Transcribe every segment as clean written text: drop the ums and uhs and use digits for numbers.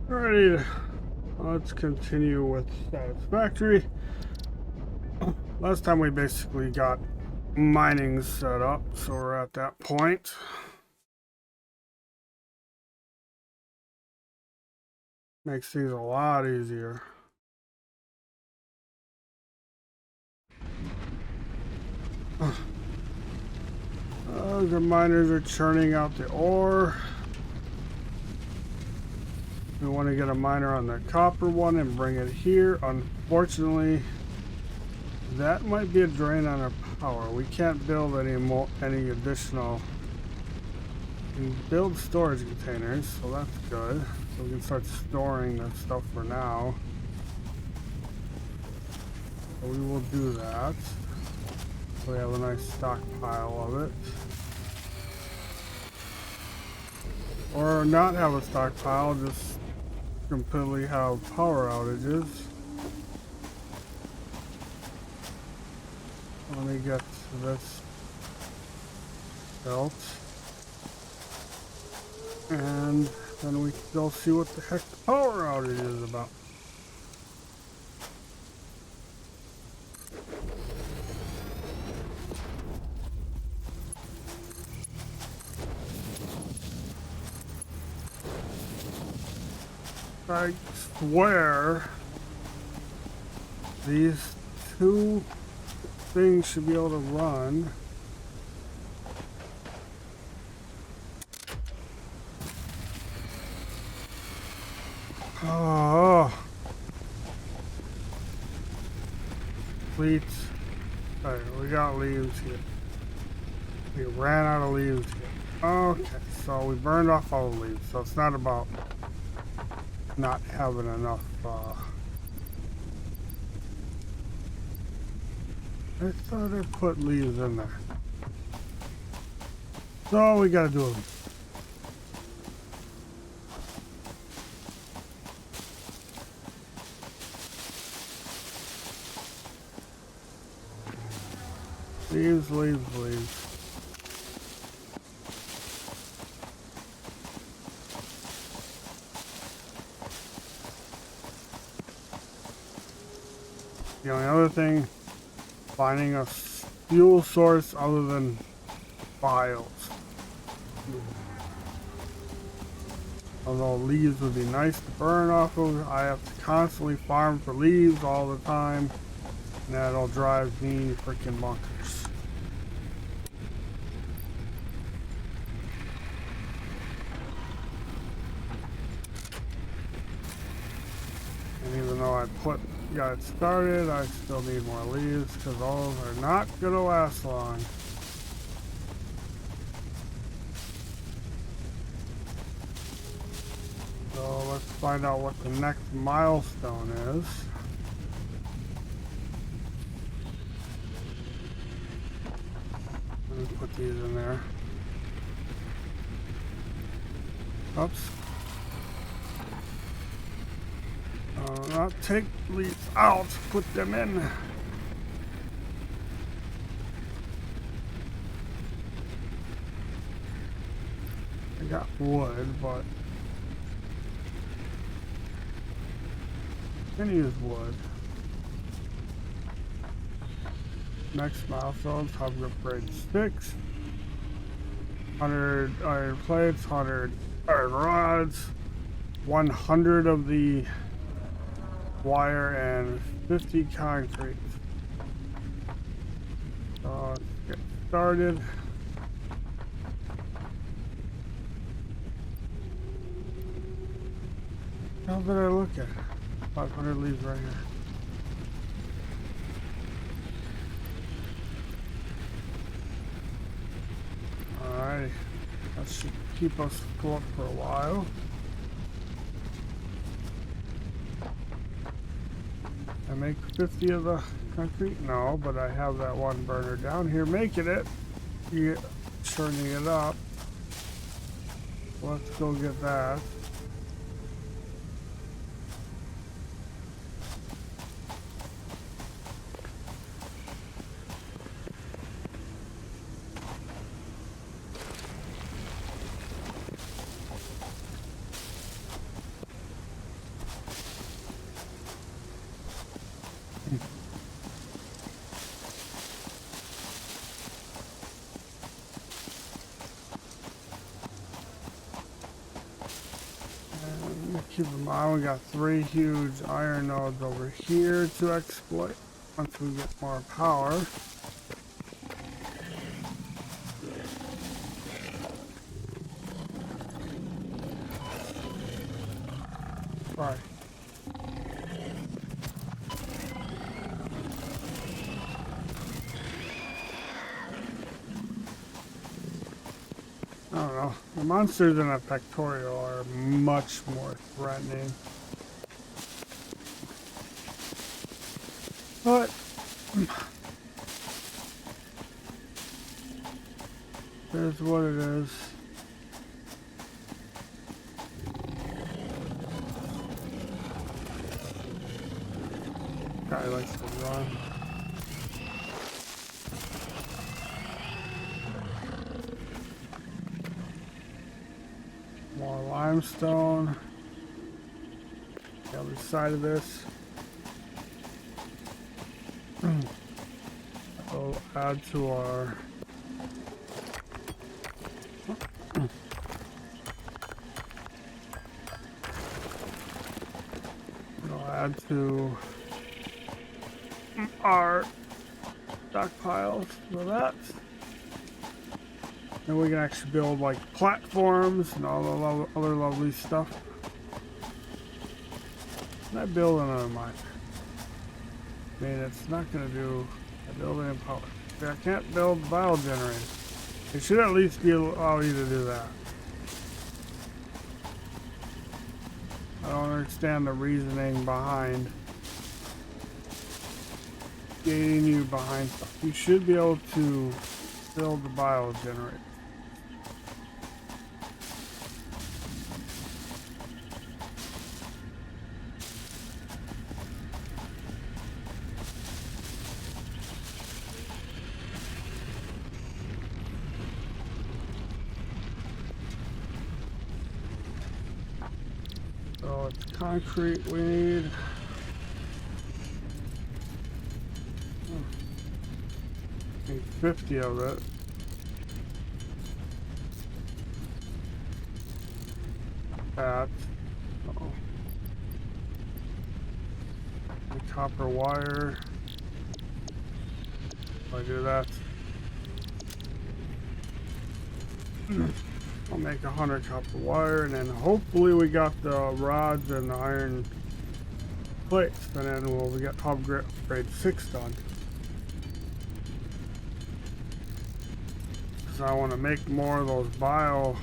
Alrighty, let's continue with Satisfactory. Last time we basically got mining set up, so we're at that point. Makes things a lot easier. The miners are churning out the ore. We want to get a miner on the copper one and bring it here. Unfortunately, that might be a drain on our power. We can't build any additional. We can build storage containers, so that's good. So we can start storing that stuff for now. So we will do that. So we have a nice stockpile of it. Or not have a stockpile, just completely have power outages. Let me get this built. And then we can go see what the heck the power outage is about. I swear these two things should be able to run. Oh, leaves. Alright, we got leaves here. We ran out of leaves here. Okay, so we burned off all the leaves, so it's not about not having enough. I thought I put leaves in there. So we gotta do them. Leaves, leaves, leaves. The only other thing, finding a fuel source other than files. Although leaves would be nice to burn off of, I have to constantly farm for leaves all the time, and that'll drive me freaking bonkers. And even though I got it started, I still need more leaves because those are not gonna last long. So let's find out what the next milestone is. Let me put these in there. Oops. Not take leaves out, put them in. I got wood, but I can use wood. Next milestone, top upgrade sticks. 100 iron plates, 100 iron rods, 100 of the wire, and 50 concrete. So let's get started. How did I look at? 500 leaves right here. Alright, that should keep us afloat for a while. I make 50 of the concrete? No, but I have that one burner down here making it. Churning it up. Let's go get that. Keep in mind, we got 3 huge iron nodes over here to exploit once we get more power. Right. I don't know. The monsters in a Factorial are much more threatening. But here's what it is. Guy likes to run. More limestone. The other side of this. I'll add to our stockpiles for that. Then we can actually build like platforms and all the other lovely stuff. Can I build another mine? I mean, it's not going to do a building and power. I can't build biogenerators. It should at least be allow you to do that. I don't understand the reasoning behind gating you behind stuff. You should be able to build the biogenerator. So it's concrete we need. Need 50 of it. That. Uh-oh. The copper wire. If I do that, I'll make 100 copper wire, and then hopefully we got the rods and the iron plates, and then we'll get upgrade 6 done. So I want to make more of those bio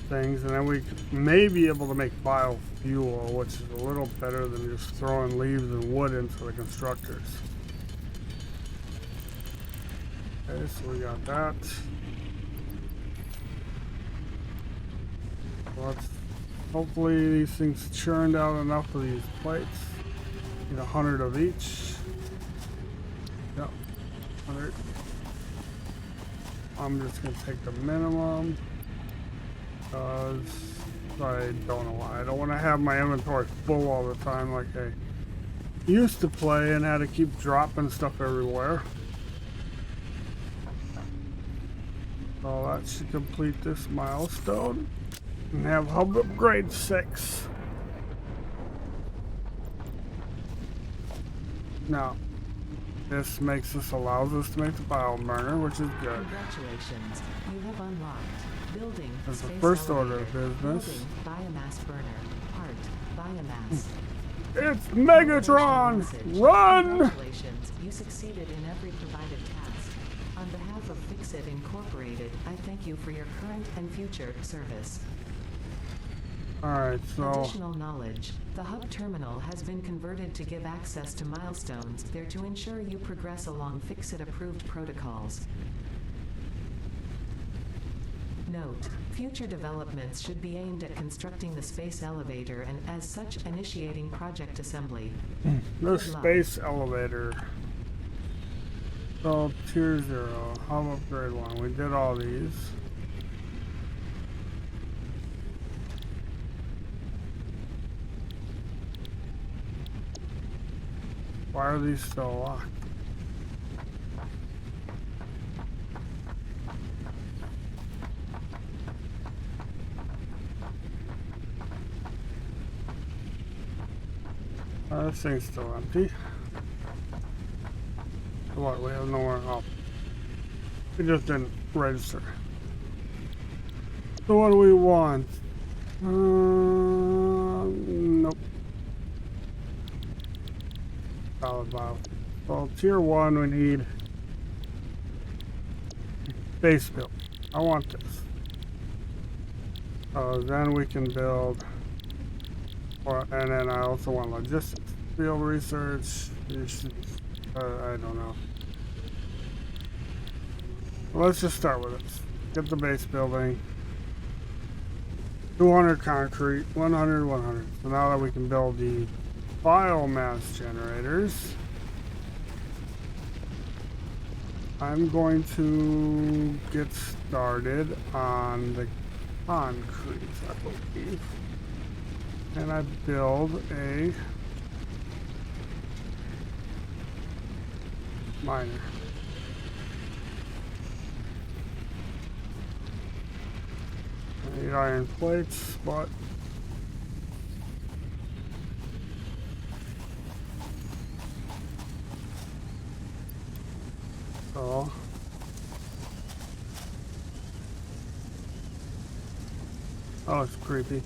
things, and then we may be able to make biofuel, which is a little better than just throwing leaves and wood into the constructors. Okay, so we got that. Let's hopefully these things churned out enough of these plates. Need 100 of each. Yep, 100. I'm just gonna take the minimum because I don't know why. I don't want to have my inventory full all the time like I used to play and had to keep dropping stuff everywhere. So that should complete this milestone and have hub upgrade 6. Now, this allows us to make the bioburner, which is good. Congratulations, you have unlocked building. That's the first order of business. Building biomass burner. Part biomass. It's Megatron! Run! Congratulations, you succeeded in every provided task. On behalf of Fixit Incorporated, I thank you for your current and future service. Alright, so Additional knowledge. The hub terminal has been converted to give access to milestones there to ensure you progress along Fixit-approved protocols. Note, future developments should be aimed at constructing the space elevator and as such initiating project assembly. the space elevator. So tier 0, hub upgrade 1. We did all these. Why are these still locked? This thing's still empty. What? We have nowhere up. It just didn't register. So what do we want? Nope. Solid bottle. So tier 1 we need base build. I want this. Then we can build, and then I also want logistics, field research. I don't know. Well, let's just start with this. Get the base building. 200 concrete, 100, 100. So now that we can build the biomass generators, I'm going to get started on the concrete, I believe. And I build a miner. I need iron plates, but so oh, it's creepy.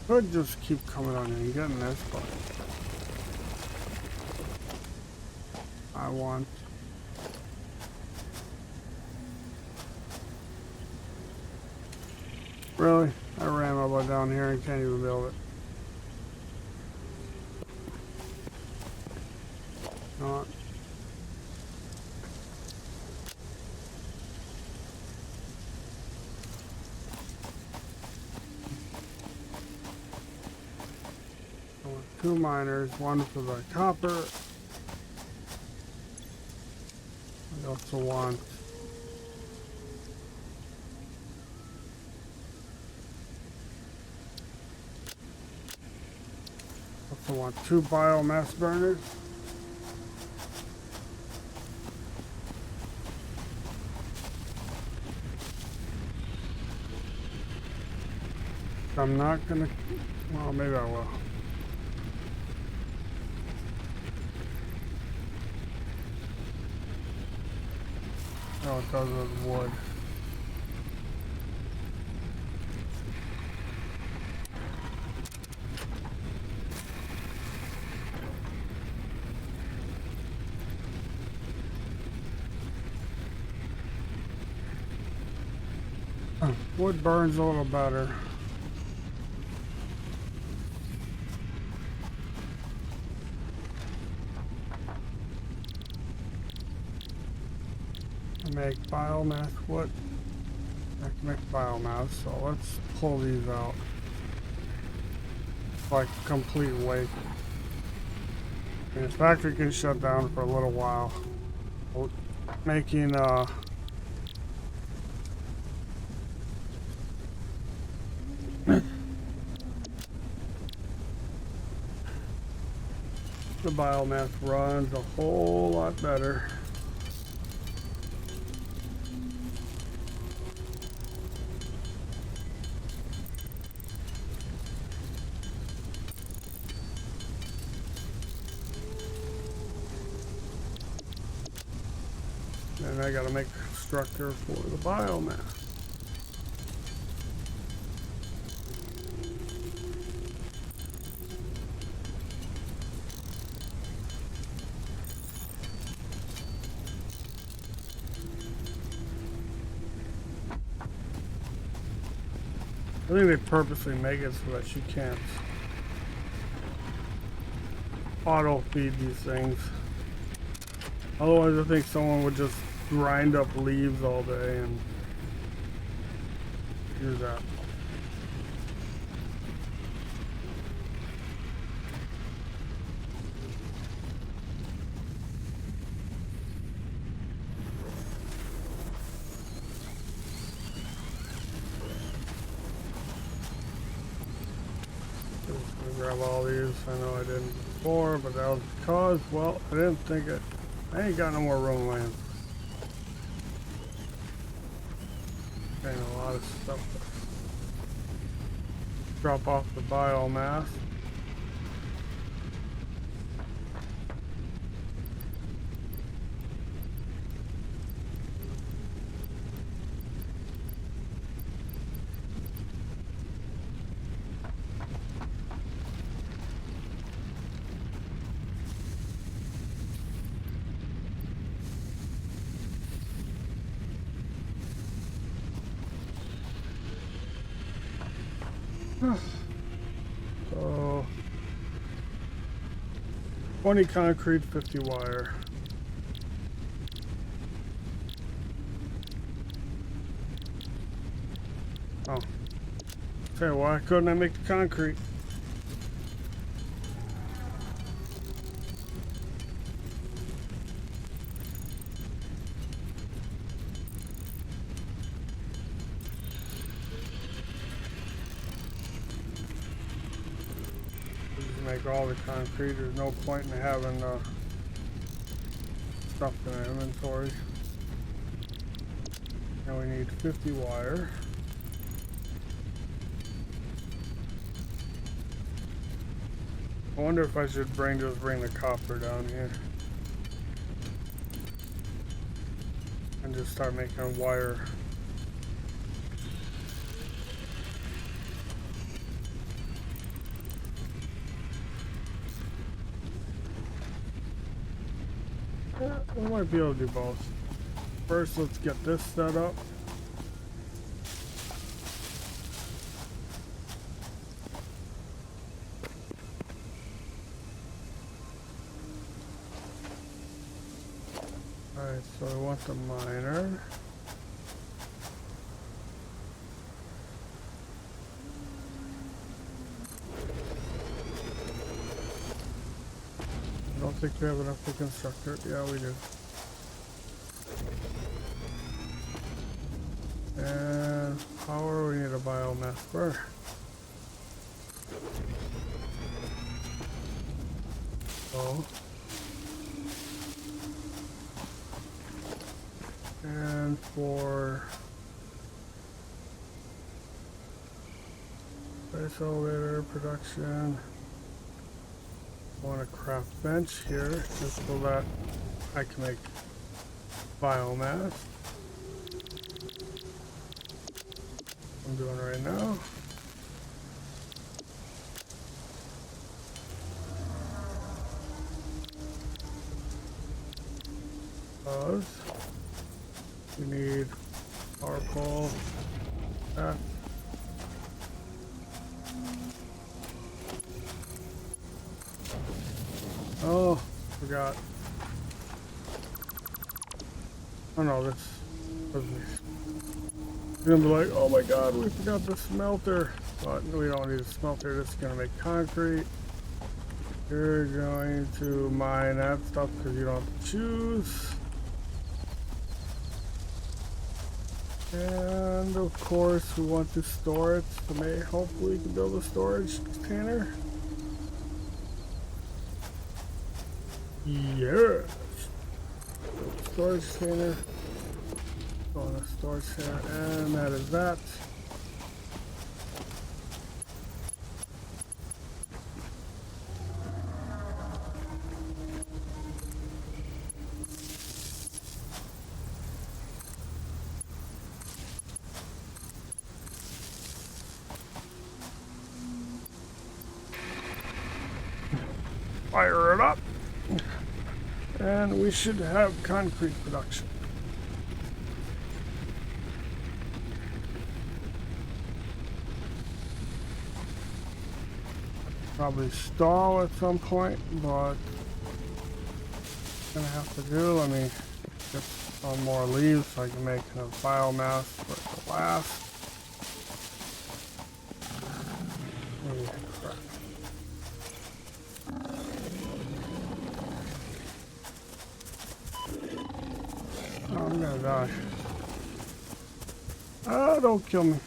Could just keep coming on and getting this, but I want really? I ran all the way down here and can't even build it. Not. I want 2 miners, 1 for the copper. I also want also want 2 biomass burners. I'm not gonna, well, maybe I will. Oh, it does with wood. Wood burns a little better. Make biomass. What? I can make biomass, so let's pull these out. Like complete waste. And this factory can shut down for a little while. Making the biomass runs a whole lot better. And I gotta make a constructor for the biomass. I think they purposely make it so that you can't auto feed these things. Otherwise, I think someone would just grind up leaves all day and use that. Just gonna grab all these. I know I didn't before, but that was because, well, I didn't think it. I ain't got no more room land. And a lot of stuff. Drop off the biomass. So 20 concrete, 50 wire. Oh. Okay, why couldn't I make the concrete? Make all the concrete. There's no point in having stuff in our inventory. And we need 50 wire. I wonder if I should just bring the copper down here and just start making wire. Yeah, we might be able to do both. First, let's get this set up. Alright, so I want the miner. I don't think we have enough for constructor. Yeah, we do. And power, we need a biomass burner. So, and for space elevator production, I want a craft bench here just so that I can make biomass. I'm doing right now. We need power pole. That. Oh, forgot. Oh no, this was me. You're gonna be like, oh my god, we forgot the smelter. But we don't need a smelter, this is gonna make concrete. You're going to mine that stuff because you don't have to choose. And of course we want to store it. So hopefully we can build a storage container. Yes! Storage container. On a storage container, and that is that. Fire it up, and we should have concrete production. Probably stall at some point, but gonna have to do. Let me get some more leaves so I can make enough biomass for it to last. Crap. Oh, I'm gonna die. Oh, don't kill me.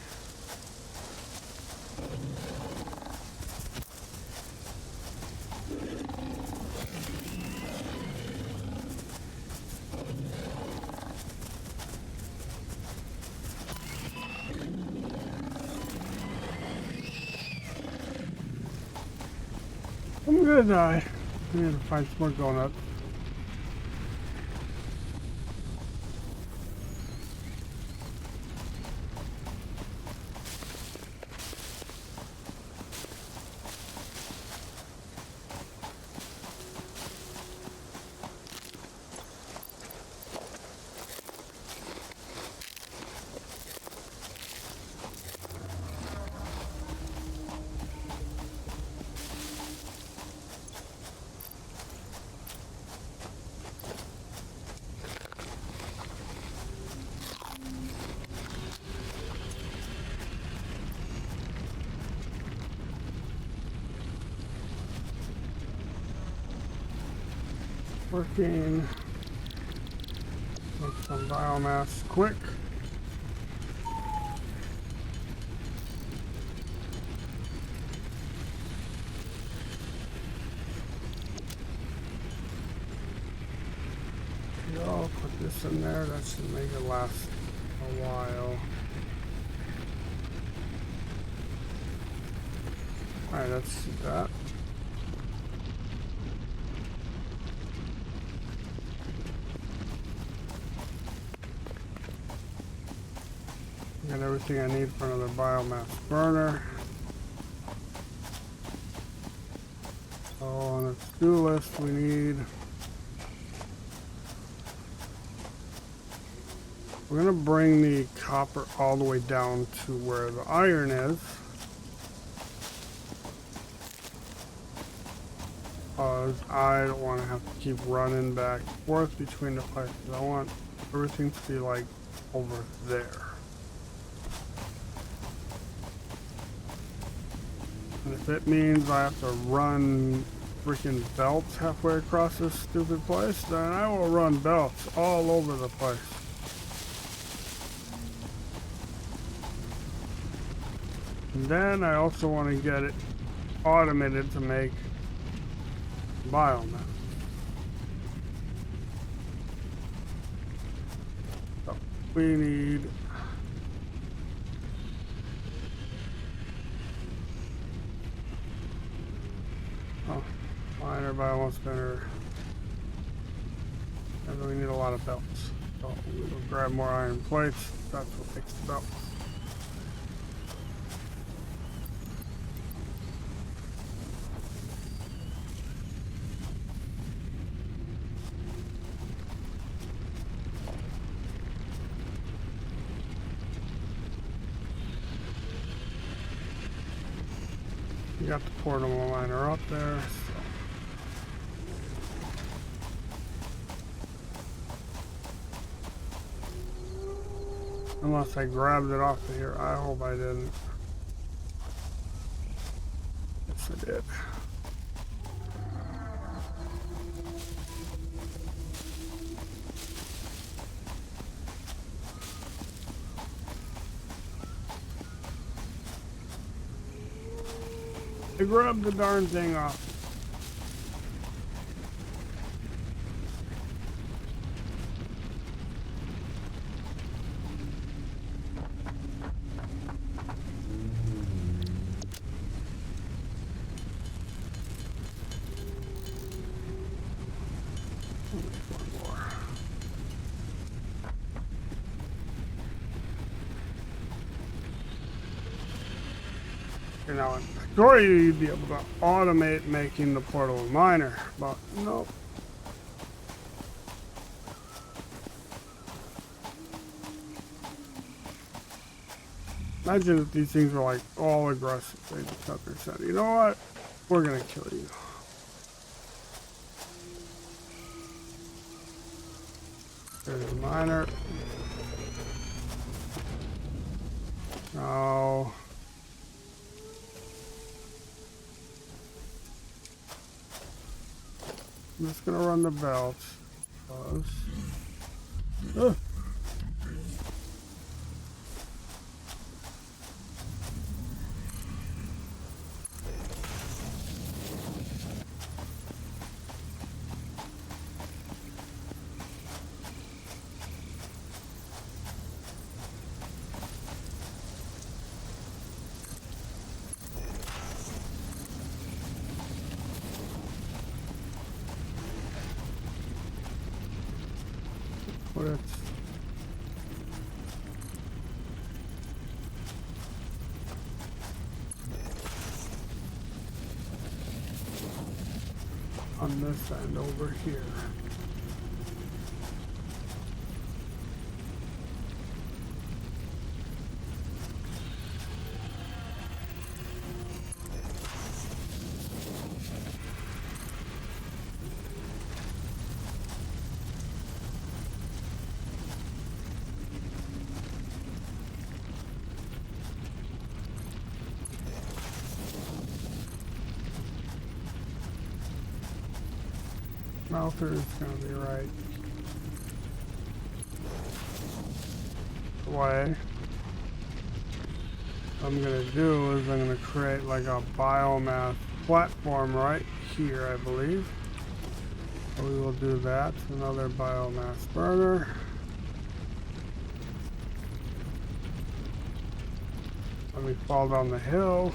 I'm gonna die. I need to find some more donuts. Working. Make some biomass quick. Go, put this in there. That should make it last a while. Alright, let's do that. Got everything I need for another biomass burner. So on the to-do list we need, we're gonna bring the copper all the way down to where the iron is. I don't want to have to keep running back and forth between the places. I want everything to be like over there. And if it means I have to run freaking belts halfway across this stupid place, then I will run belts all over the place. And then I also want to get it automated to make biomass. So we need miner, biomass spinner, and we need a lot of belts. So we'll grab more iron plates. That's what makes the belts. You got the portable miner up there. Unless I grabbed it off of here. I hope I didn't. Yes, I did. I grabbed the darn thing off. Now, in theory, you'd be able to automate making the portable miner, but nope. Imagine if these things were like all aggressive. They just up there and said, you know what? We're gonna kill you. There's a miner. No. I'm just gonna run the belts. But it's on this end over here. Smelter is going to be right away. What I'm going to do is I'm going to create like a biomass platform right here, I believe. So we will do that. Another biomass burner. Let me fall down the hill.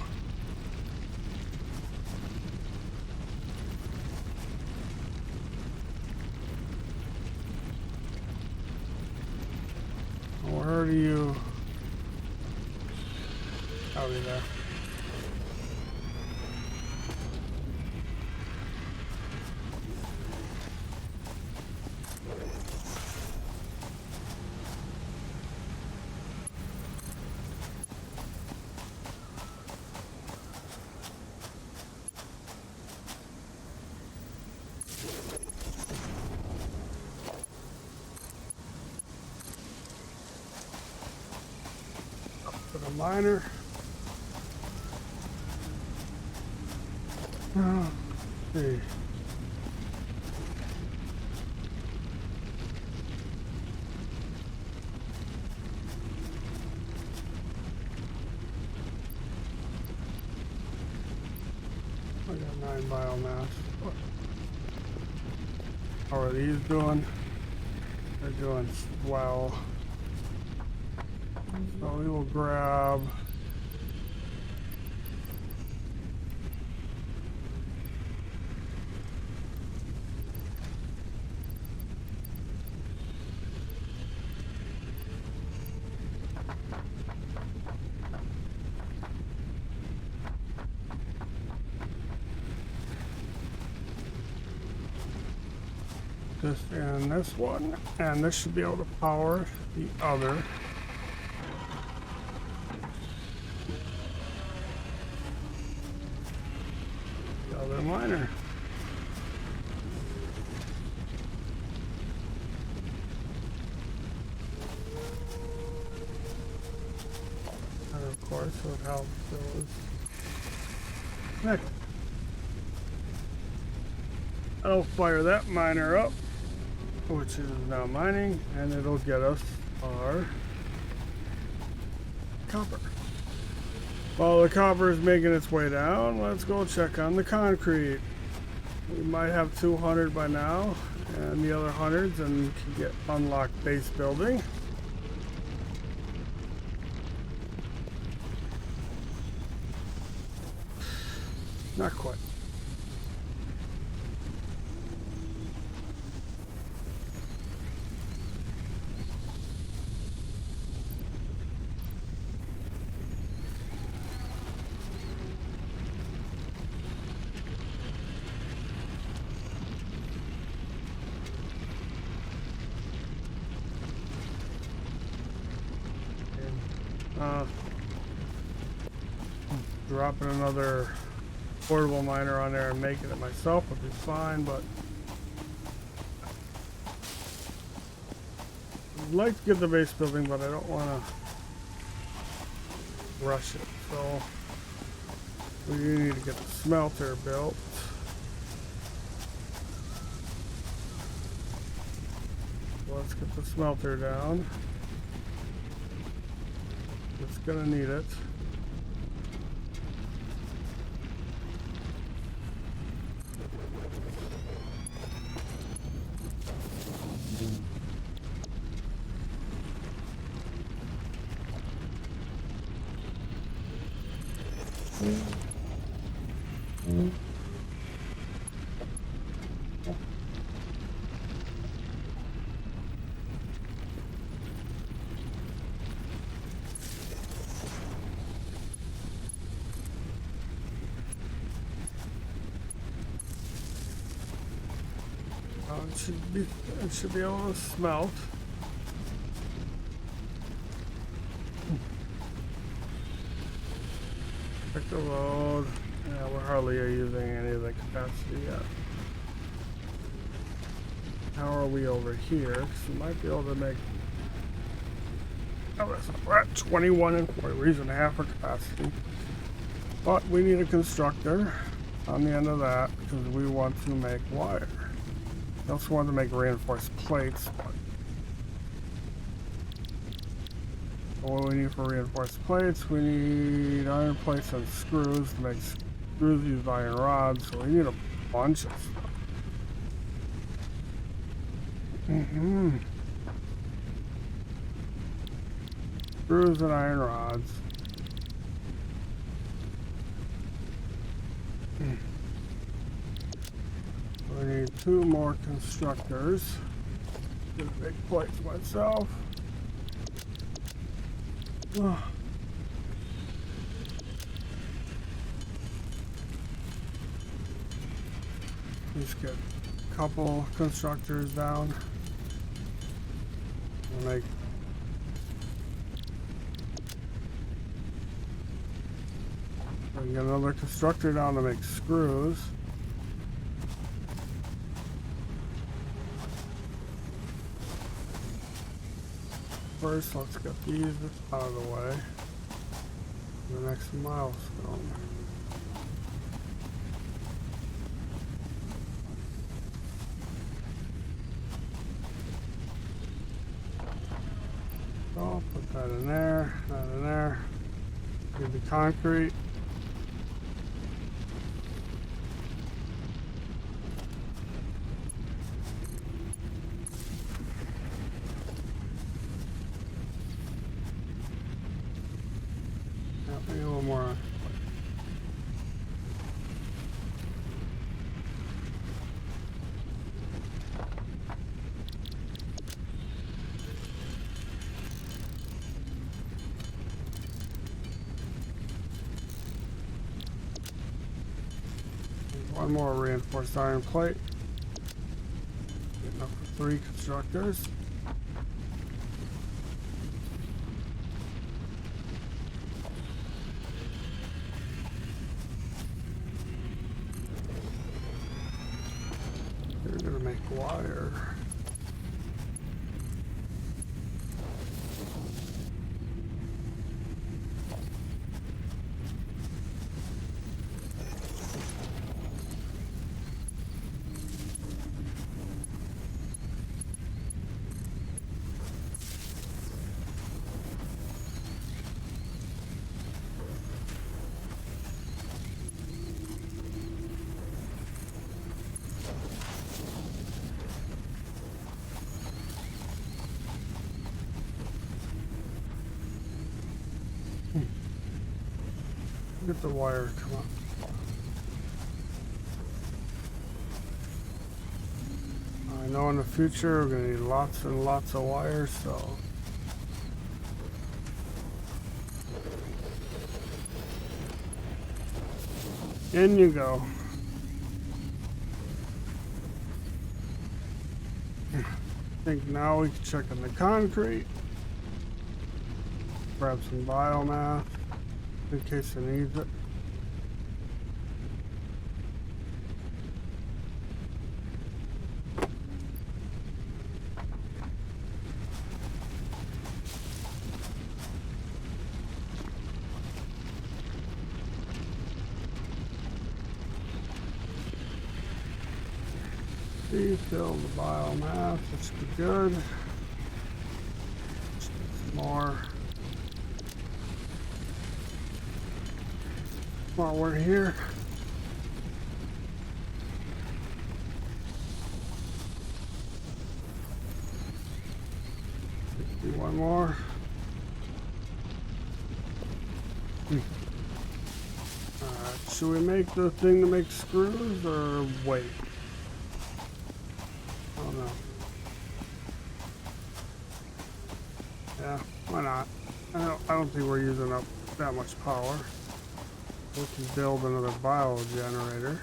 Where do you... Howdy there. Miner. Oh, see. I got 9 biomass. How are these doing? They're doing well. So we will grab this and this one, and this should be able to power the other. Miner. And of course it helps those next. I'll fire that miner up, which is now mining, and it'll get us our copper. While the copper is making its way down, let's go check on the concrete. We might have 200 by now, and the other hundreds, and can get unlocked base building. Not quite. Dropping another portable miner on there and making it myself would be fine, but I'd like to get the base building, but I don't want to rush it. So we do need to get the smelter built. Let's get the smelter down. It's gonna need it. It should be able to smelt. Check the load. Yeah, we're hardly using any of the capacity yet. How are we over here? Because we might be able to make. Oh, we're at 21 and 40. We're using half our capacity. But we need a constructor on the end of that because we want to make wire. We also want to make reinforced plates. But what we need for reinforced plates, we need iron plates and screws to make screws use iron rods. So we need a bunch of stuff. Screws and iron rods. We need 2 more constructors. Get a big plate for myself. Just get a couple constructors down. We'll make we get another constructor down to make screws. First, let's get these out of the way. The next milestone. So, put that in there, that in there. Get the concrete. A little more. One more reinforced iron plate. Enough for 3 constructors. They're gonna make wire. Get the wire come up. I know in the future we're gonna need lots and lots of wires, so in you go. I think now we can check on the concrete. Grab some biomass in case it needs it. Fill the biomass, that should be good. Just get some more. While we're here, do one more. Alright, should we make the thing to make screws or wait? I don't know. Yeah, why not? I don't think we're using up that much power. We can build another bio generator.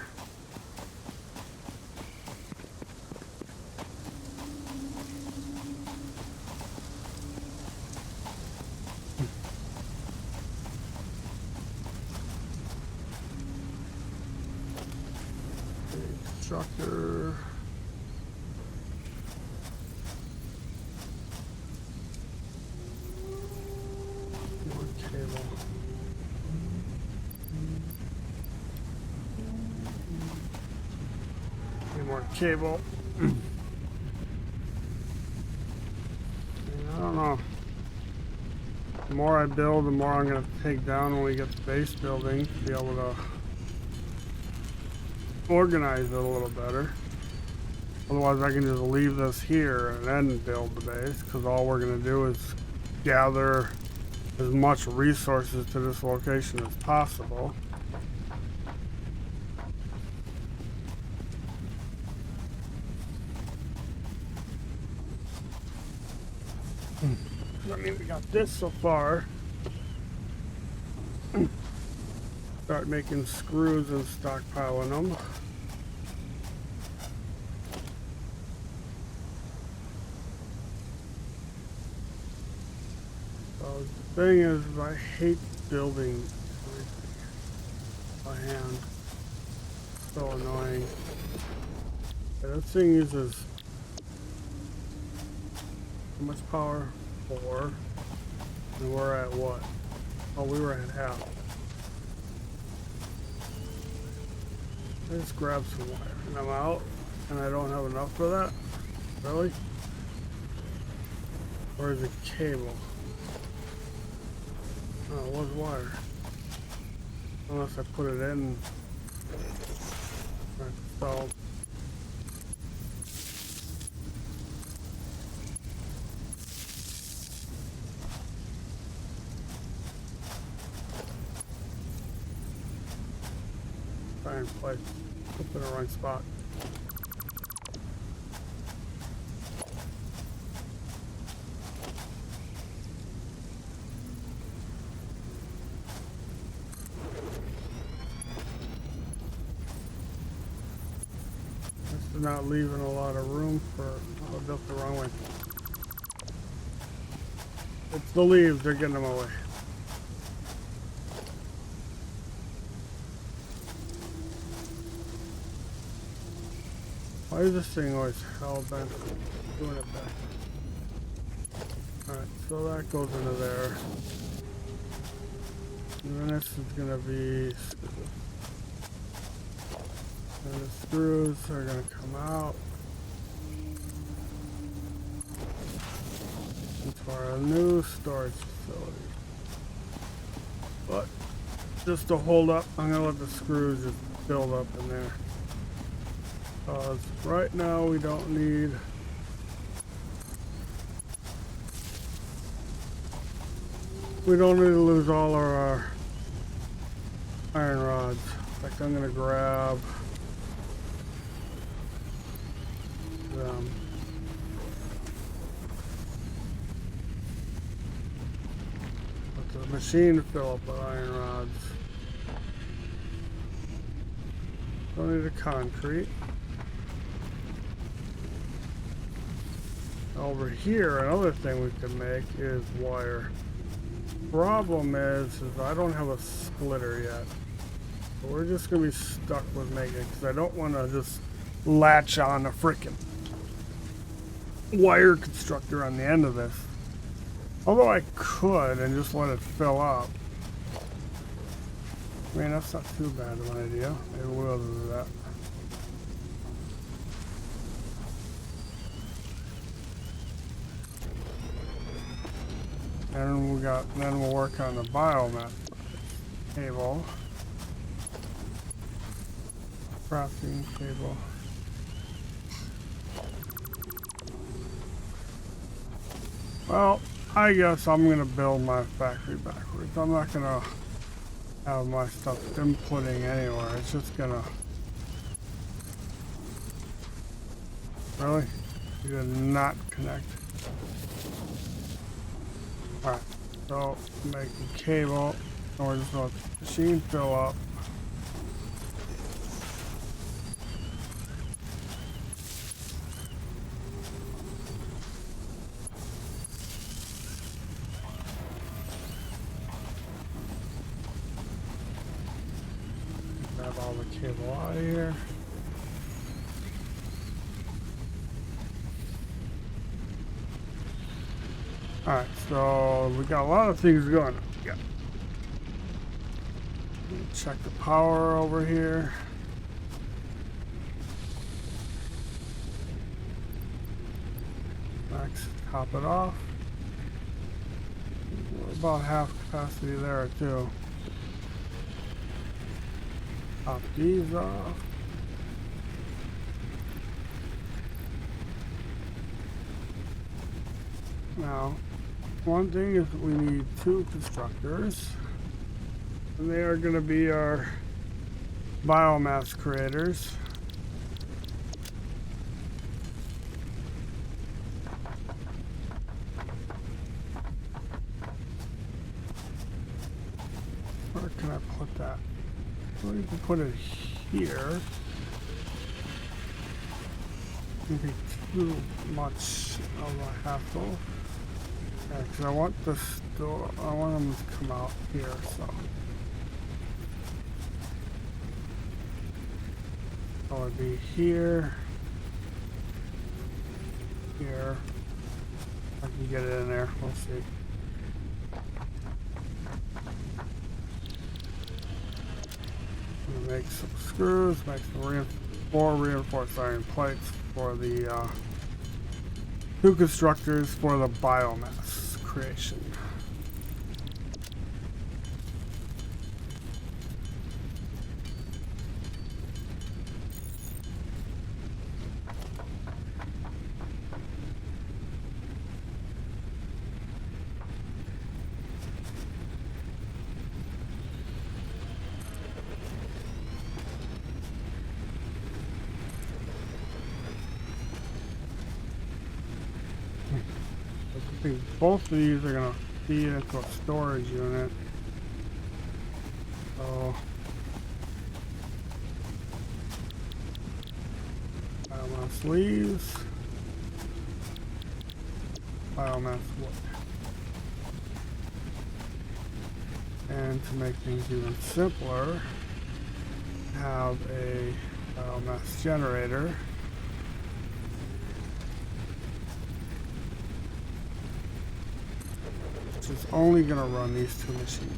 copper. More cable. Need more cable. I don't know. The more I build, the more I'm going to take down when we get the base building to be able to organize it a little better. Otherwise, I can just leave this here and then build the base, because all we're going to do is gather as much resources to this location as possible. I mean, we got this so far. Start making screws and stockpiling them. So the thing is, I hate building by hand. So annoying. Okay, this thing uses how much power? 4. And we're at what? Oh, we were at half. Let's grab some wire. And I'm out. And I don't have enough for that? Really? Where's the cable? Oh, it was wire. Unless I put it in. Right, so. Iron plate. Put it in the right spot. This is not leaving a lot of room for. Oh, I built the wrong way. It's the leaves, they're getting them away. Why is this thing always hell bent doing it back? Alright, so that goes into there. And then this is gonna be and the screws are gonna come out. Into our new storage facility. But just to hold up, I'm gonna let the screws just build up in there. Right now we don't need to lose all of our iron rods. In fact, I'm gonna grab them. Let the machine fill up with iron rods. Don't need the concrete. Over here, another thing we could make is wire. Problem is I don't have a splitter yet. So we're just going to be stuck with making it because I don't want to just latch on a freaking wire constructor on the end of this. Although I could and just let it fill up. I mean, that's not too bad of an idea. Maybe we'll do that. And then we'll work on the biomass cable. Crafting cable. Well, I guess I'm gonna build my factory backwards. I'm not gonna have my stuff inputting anywhere. It's just gonna. Really? You did not connect. Alright, so make the cable, and we're just going to let the machine fill up. Grab all the cable out of here. Alright, so we got a lot of things going on. Yeah. Check the power over here. Max, top it off. We're about half capacity there too. Top these off. Now, one thing is we need 2 constructors, and they are going to be our biomass creators. Where can I put that? Well, you can put it here. Maybe too much of a hassle. Yeah, because I want this door, I want them to come out here, so. So it'd be here. Here. I can get it in there, we'll see. Make some screws, make some 4 reinforced iron plates for the 2 constructors for the biomass creation. I think both of these are going to feed into a storage unit. So, biomass leaves, biomass wood. And to make things even simpler, have a biomass generator. It's only going to run these 2 machines.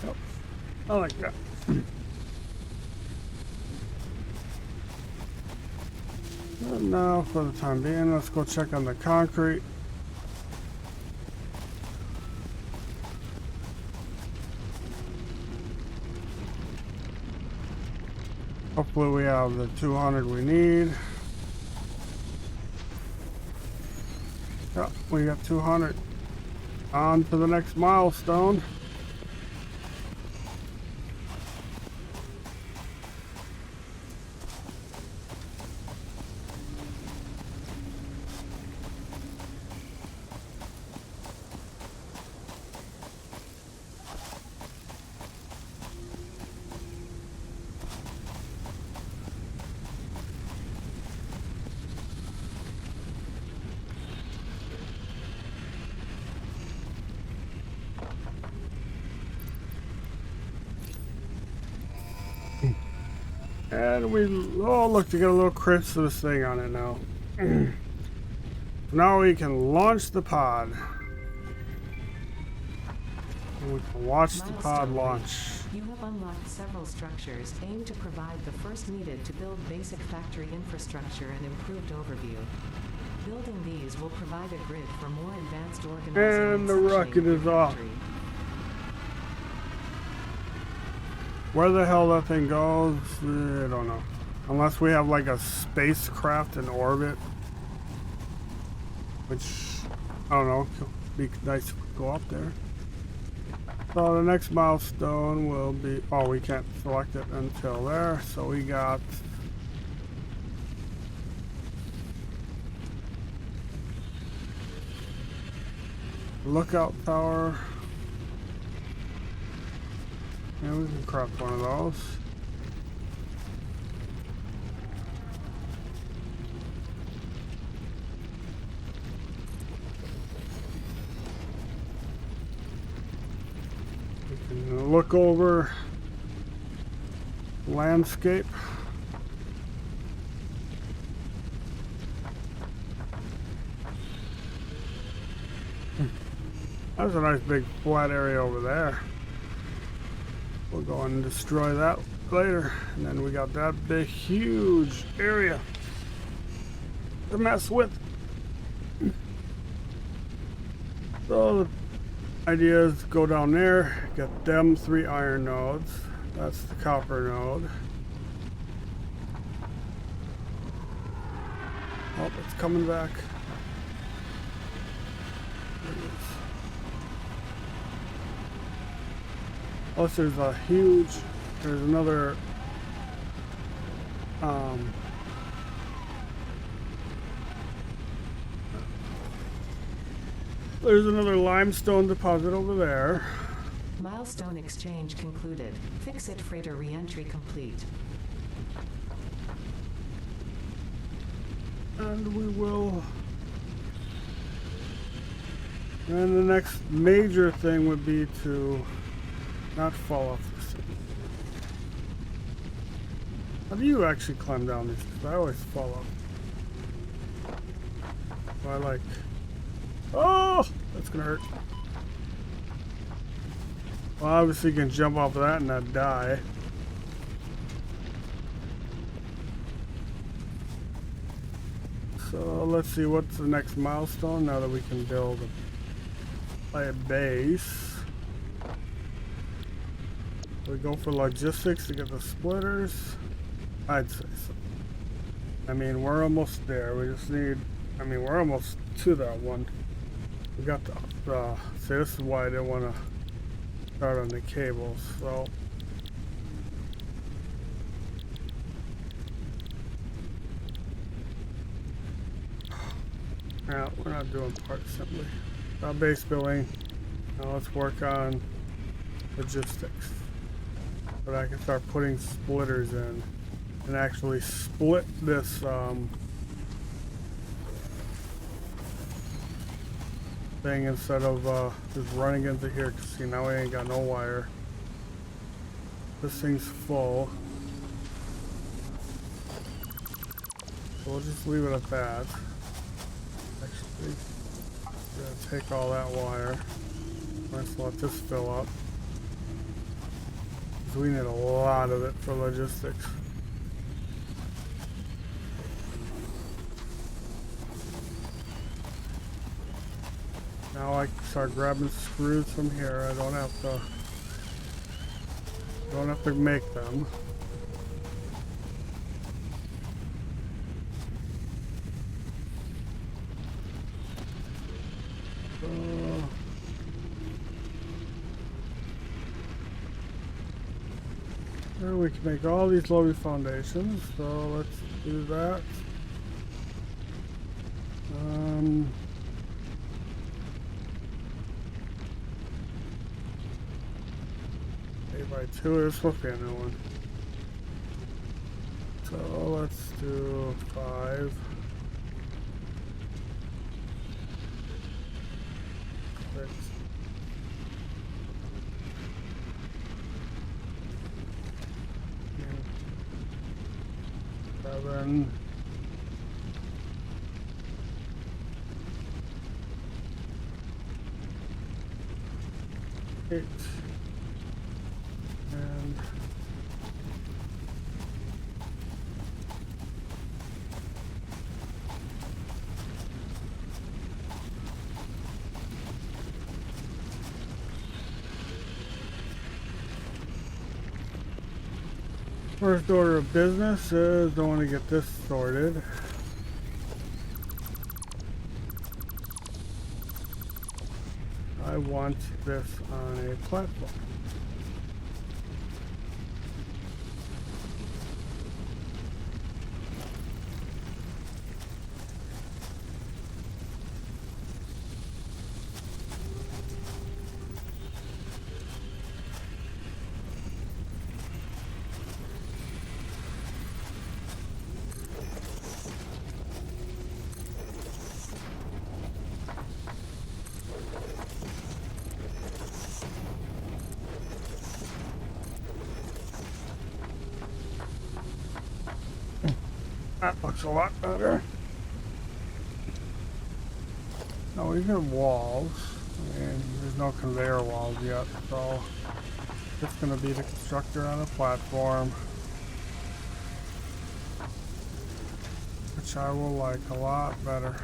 Yep. I like that. Now, for the time being, let's go check on the concrete. Hopefully we have the 200 we need. Yeah, we got 200. On to the next milestone. And we, oh look, to get a little crisp of this thing on it now. Now we can launch the pod. And we can watch the pod launch. You have unlocked several structures aimed to provide the first needed to build basic factory infrastructure and improved overview. Building these will provide a grid for more advanced organizing And the rocket is off. Where the hell that thing goes, I don't know. Unless we have like a spacecraft in orbit. Which, I don't know, it'd be nice if we go up there. So the next milestone will be, oh, we can't select it until there. So we got lookout tower. Yeah, we can craft one of those. And look over landscape. That's a nice big flat area over there. We'll go and destroy that later. And then we got that big, huge area to mess with. So the idea is to go down there, get them 3 iron nodes. That's the copper node. Oh, it's coming back. There it is. Plus there's a huge, there's another there's another limestone deposit over there. Milestone exchange concluded. Fix-it freighter re-entry complete. And we will. And the next major thing would be to not fall off this thing. How do you actually climb down these? Because I always fall off. So I like. Oh! That's gonna hurt. Well, obviously you can jump off of that and not die. So let's see, what's the next milestone now that we can build a base. We go for logistics to get the splitters. I'd say so. I mean, we're almost there. We just need, I mean, we're almost to that one. We got the see, this is why I didn't want to start on the cables, so. Yeah, we're not doing part assembly. Base building. Now let's work on logistics. But I can start putting splitters in and actually split this thing instead of just running into here. Cause see, now we ain't got no wire. This thing's full. So we'll just leave it at that. Actually, gonna take all that wire. Let's let this fill up. Cause we need a lot of it for logistics. Now I can start grabbing screws from here. I don't have to make them. There we can make all these lovely foundations. So let's do that. 8x2 is supposed to be a new one. So let's do 5. 6. 7. 8. And first order of business is I want to get this sorted. I want this on a platform. That looks a lot better. Now we have walls, and there's no conveyor walls yet, so it's going to be the constructor on a platform, which I will like a lot better.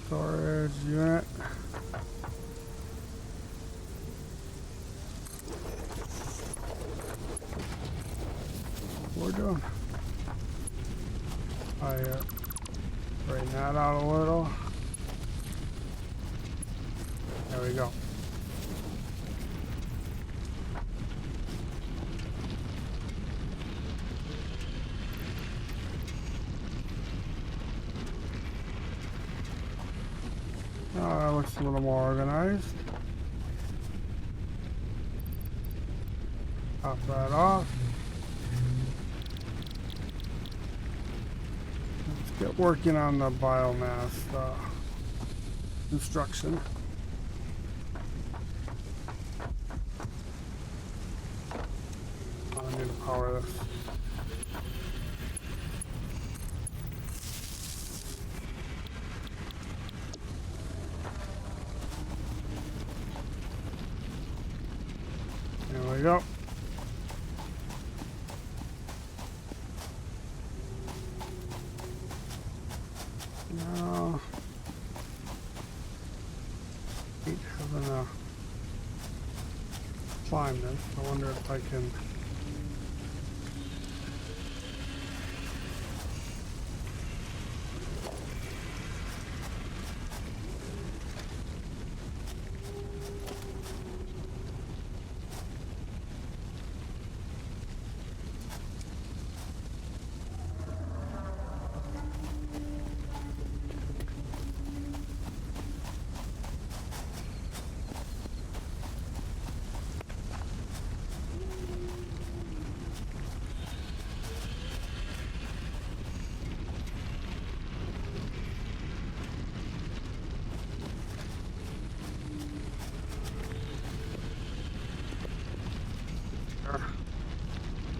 Storage unit. We're doing. I bring that out a little. There we go. That looks a little more organized. Pop that off. Let's get working on the biomass construction. I need to power this. There we go. Now, hate having to climb this. I wonder if I can.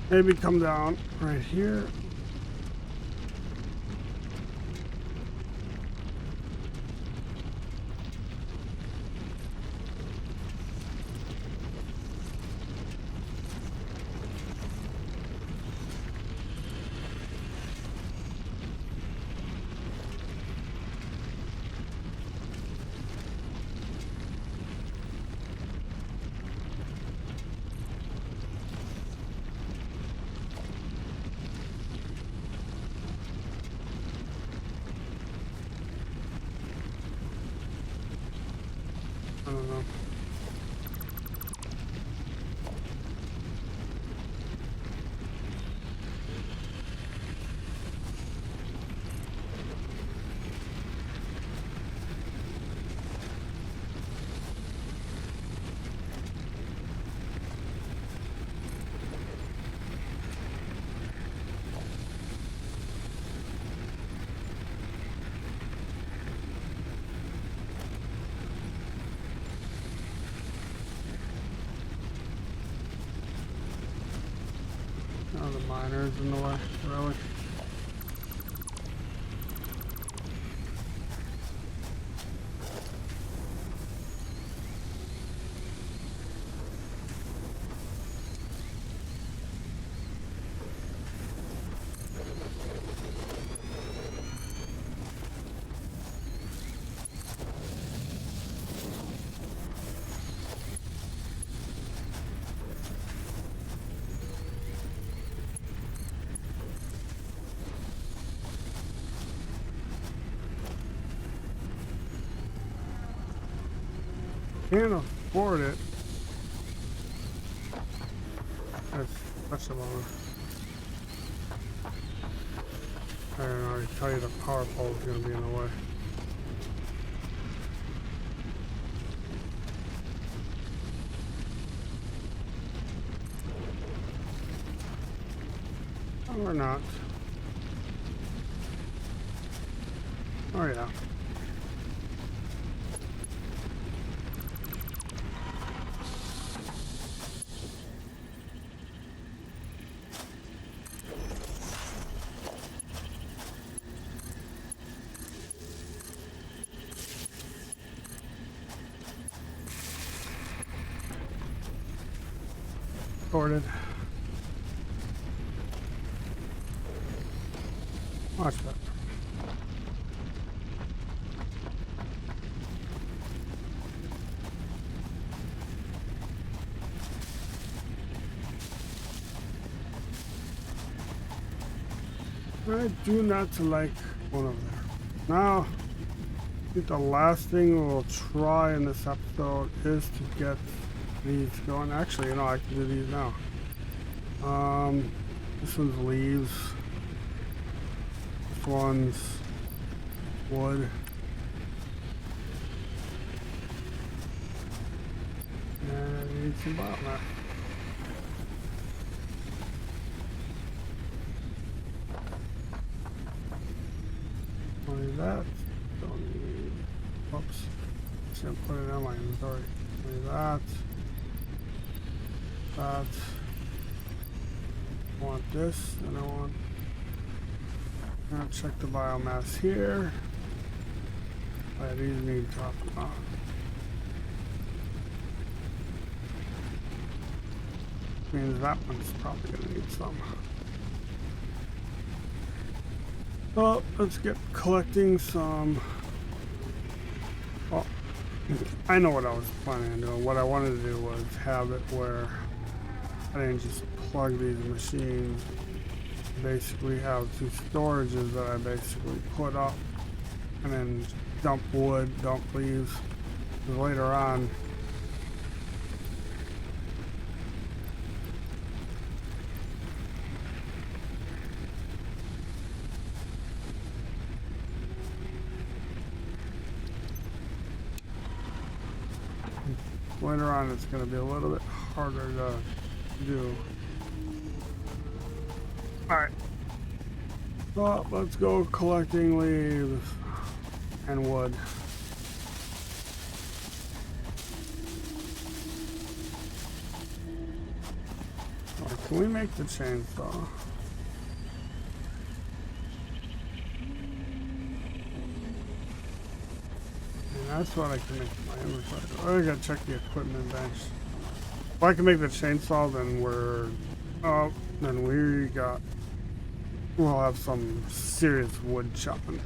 Maybe come down right here. I don't know. Oh, the miner's in the way, really. Can't afford it. That's a bummer. I don't know, I tell you the power pole is going to be in the way. Or not. Oh yeah. Recorded. Watch that. I do not like one of them. Now, I think the last thing we'll try in this episode is to get these going. Actually, you know, I can do these now. This one's leaves. This one's wood. And I need some biomass. Don't need that. Don't need. Oops. Just gonna put it in my inventory. Don't need that. That. I want this, and I want. I'm gonna check the biomass here. These need topping off. Means that one's probably gonna need some. Well, let's get collecting some. Well, I know what I was planning on doing. What I wanted to do was have it where I didn't just plug these machines. Basically have two storages that I basically put up and then dump wood, dump leaves. Because later on, it's going to be a little bit harder to do. Alright. Well, let's go collecting leaves and wood. Oh, can we make the chainsaw? And that's what I can make my inventory. Oh, I gotta check the equipment bench. If I can make the chainsaw, then we'll have some serious wood chopping.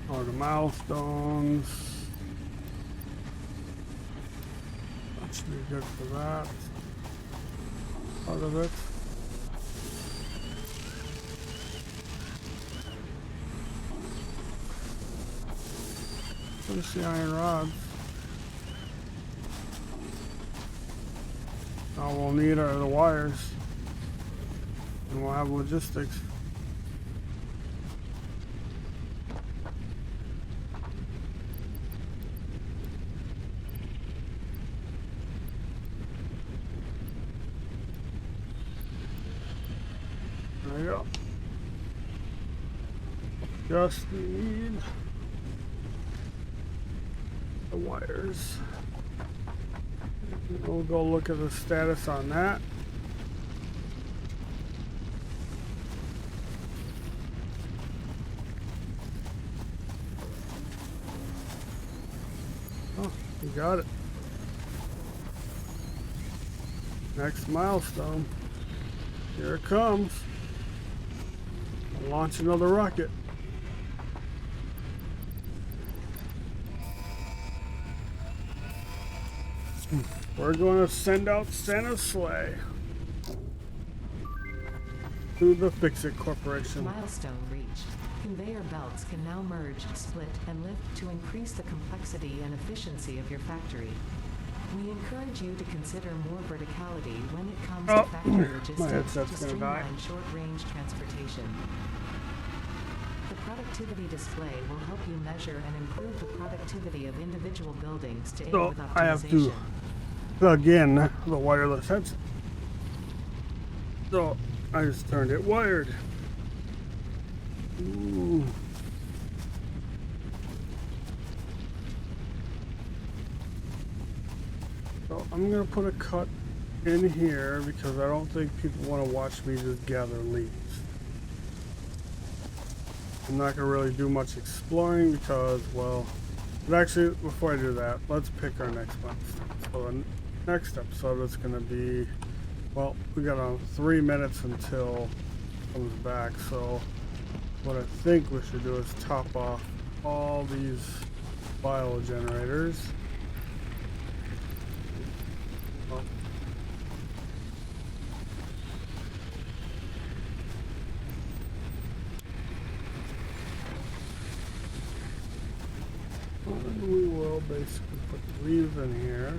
Or the milestones. That should be good for that. Part of it. There's the iron rods. All we'll need are the wires. And we'll have logistics. There you go. Just need the wires. We'll go look at the status on that. Oh, you got it. Next milestone. Here it comes. I'll launch another rocket. We're going to send out Santa's sleigh to the Fix-It Corporation. Milestone reached. Conveyor belts can now merge, split, and lift to increase the complexity and efficiency of your factory. We encourage you to consider more verticality when it comes to factory logistics to streamline short-range transportation. productivity display will help you measure and improve the productivity of individual buildings to aid So with I have to optimization. plug in the wireless headset. So I just turned it wired. Ooh. So I'm gonna put a cut in here because I don't think people want to watch me just gather leaves. I'm not gonna really do much exploring because, well, but actually, before I do that, let's pick our next one. So the next episode is gonna be, well, we got 3 minutes until it comes back. So what I think we should do is top off all these bio generators. Oh. And we will basically put leaves in here.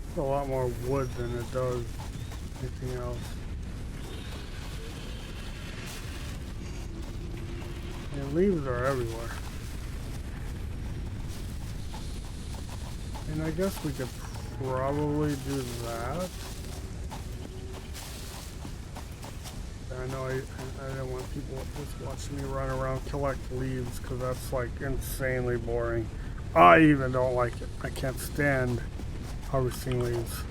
It's a lot more wood than it does anything else. And leaves are everywhere. And I guess we could probably do that. I know I don't want people just watching me run around collect leaves because that's like insanely boring. I even don't like it. I can't stand harvesting leaves.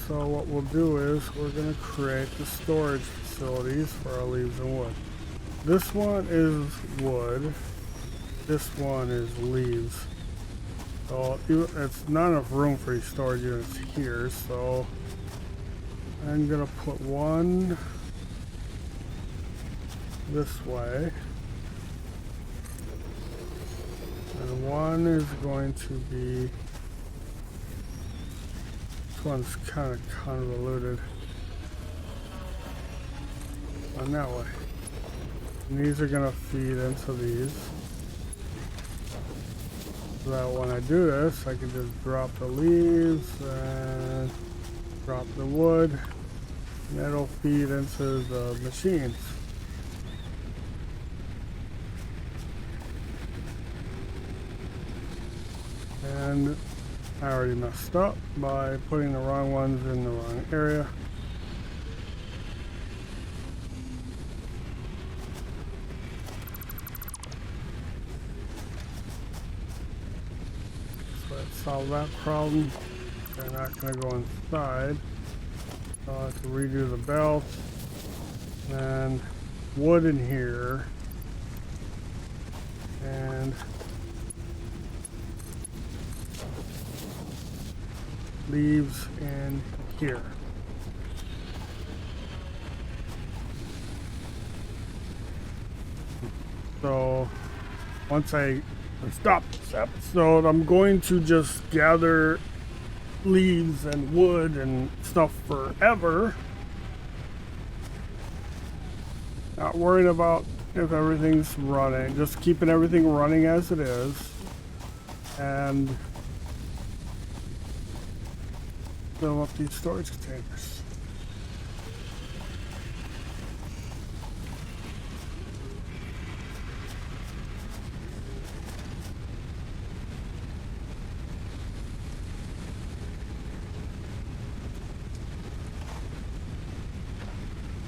So what we'll do is we're going to create the storage facilities for our leaves and wood. This one is wood. This one is leaves. So it's not enough room for these storage units here, so I'm gonna put one this way, and one is going to be, this one's kind of convoluted, on that way. And these are gonna feed into these, so that when I do this, I can just drop the leaves and drop the wood, and it'll feed into the machines. And I already messed up by putting the wrong ones in the wrong area. So let's solve that problem. They're not going to go inside. So I have to redo the belt. And wood in here. And leaves in here. So once I stop this episode, I'm going to just gather leaves and wood and stuff forever, not worrying about if everything's running, just keeping everything running as it is, and fill up these storage containers.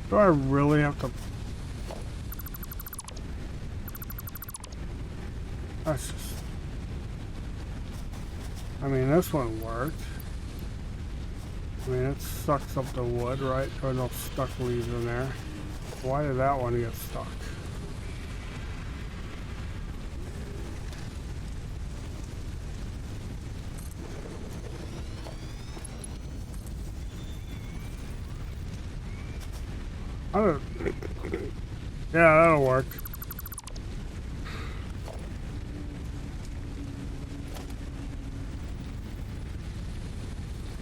Do I really have to? That's just, I mean, this one worked. I mean, it sucks up the wood, right? There are no stuck leaves in there. Why did that one get stuck? I don't, yeah, that'll work.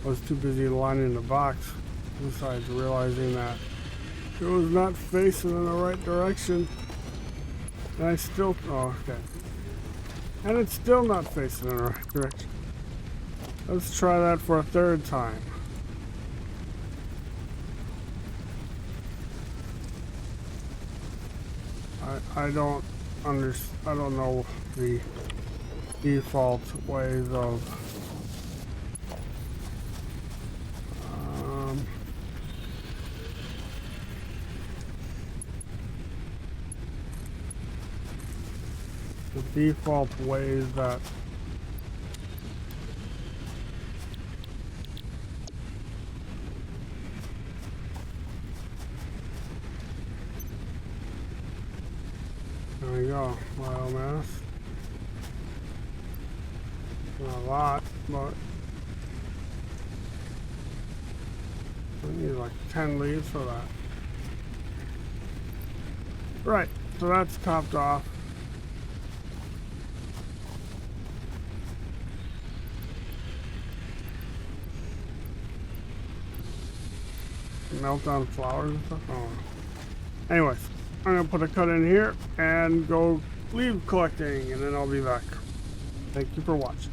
I was too busy lining the box, besides realizing that it was not facing in the right direction. And I still, oh, okay. And it's still not facing in the right direction. Let's try that for a third time. I don't I don't know the default ways of the default ways that there we go, biomass. Not a lot, but I need like 10 leaves for that. Right, so that's topped off. Melt down flowers and stuff. Oh. Anyways, I'm gonna put a cut in here and go leaf collecting, and then I'll be back. Thank you for watching.